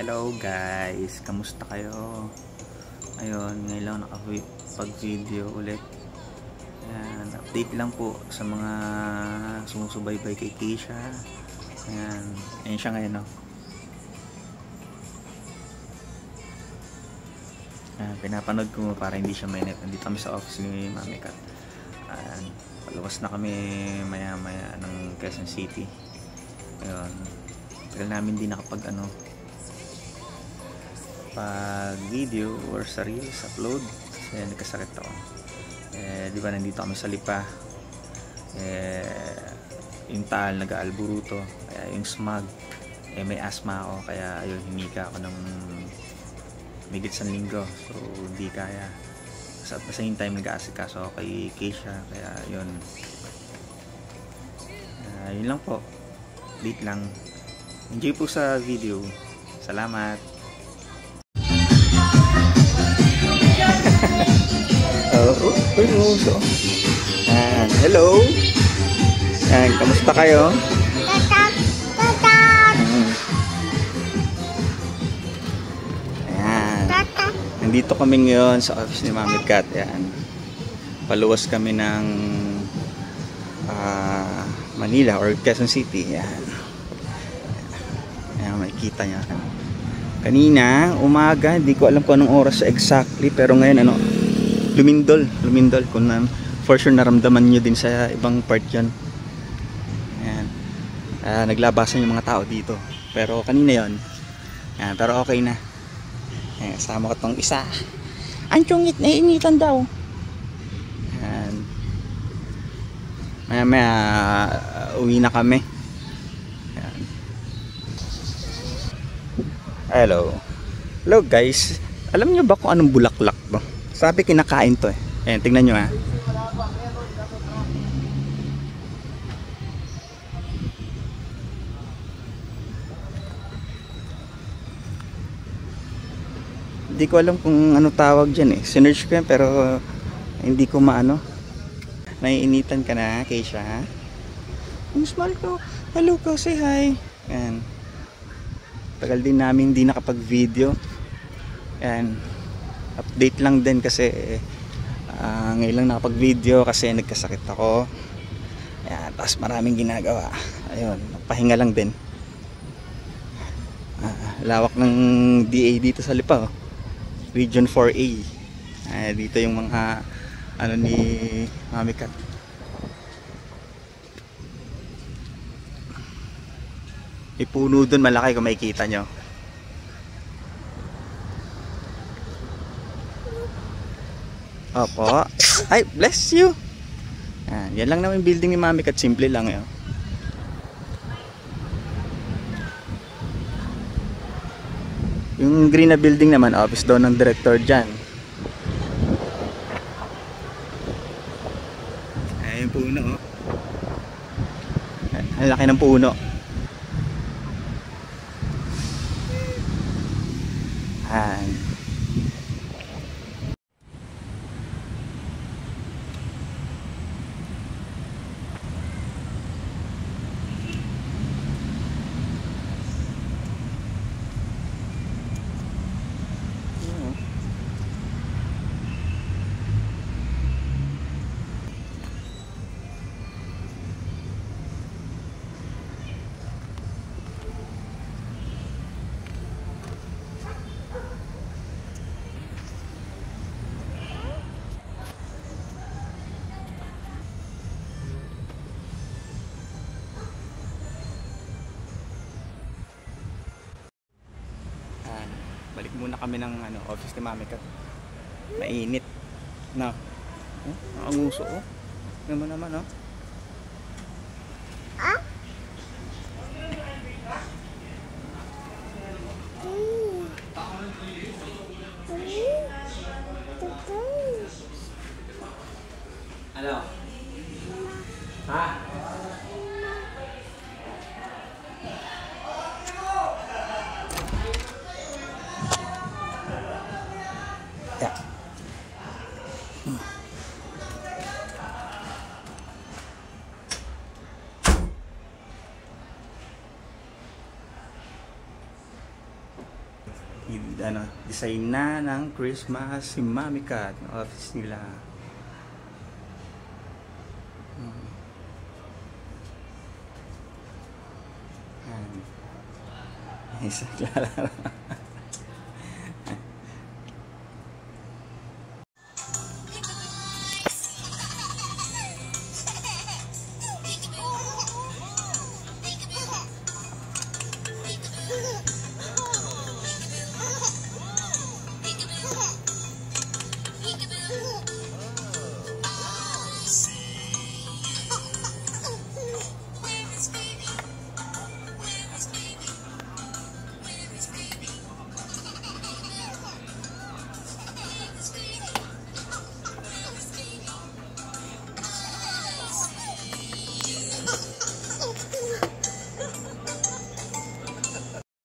Hello guys, kamusta kayo? Ayun, ngayon lang nakapag-video ulit. Ayan, update lang po sa mga sumusubaybay kay Keisha. Ayan, ayan siya ngayon, no? Ayan, pinapanood ko para hindi siya mainit. Nandito kami sa office ni Mami Kat. Ayan, paluwas na kami maya maya ng Quezon City. Ayun, tagal namin di nakapag pag video or sa reels upload kasi nagkasakit ako. Di ba nandito kami sa Lipa, yung taal nag-aalburuto, kaya yung smog, may asthma ako, kaya ayun, humika ako ng migit sa linggo, so hindi kaya. So, at the same time nag-aasikaso ako kay Keisha, kaya yun, yun lang po, update lang. Enjoy po sa video, salamat. Hello. Kamusta kayo? Ayan. Nandito kami ngayon sa office ni Mami Kat. Ayan. Paluwas kami ng Manila or Quezon City. Ayan. Ayan, makikita niya. Kanina, umaga, hindi ko alam kung anong oras exactly, pero ngayon lumindol kung for sure naramdaman nyo din sa ibang part yun. Ayan. Naglabasan yung mga tao dito, pero kanina yon. Ayan, pero okay na. Ayan, kasama ko tong isa, ang tsungit, naiinitan daw. Ayan. Maya uwi na kami. Ayan. Hello guys, alam nyo ba kung anong bulaklak ba? Sabi kinakain to eh. Ayan, tingnan nyo ha. Hindi ko alam kung ano tawag dyan eh. Sinearch ko yan pero hindi ko maano. Naiinitan ka na, Keisha, ha? Ang small ko. Hello ko, say hi. Ayan. Tagal din namin hindi nakapag-video. Ayan. Update lang din kasi ngayon lang nakapag-video kasi nagkasakit ako. Ayan, tapos maraming ginagawa. Ayun, pahinga lang din. Lawak ng DA dito sa Lipa, oh. Region 4A. Dito yung mga ni Mami Kat. May puno dun malaki kung makikita nyo. Opo. Ay, bless you. Yan lang naman yung building ni Mami Kat. Simple lang yun. Yung green na building naman, office daw ng director dyan. Yung puno, oh. Ang laki ng puno. Balik muna kami ng office ni Mami Kat. Mainit na. Ang uso, oh. Naman, oh. Ano? Ha? Ano, design na ng Christmas si Mami Cat, office nila. Isa klara.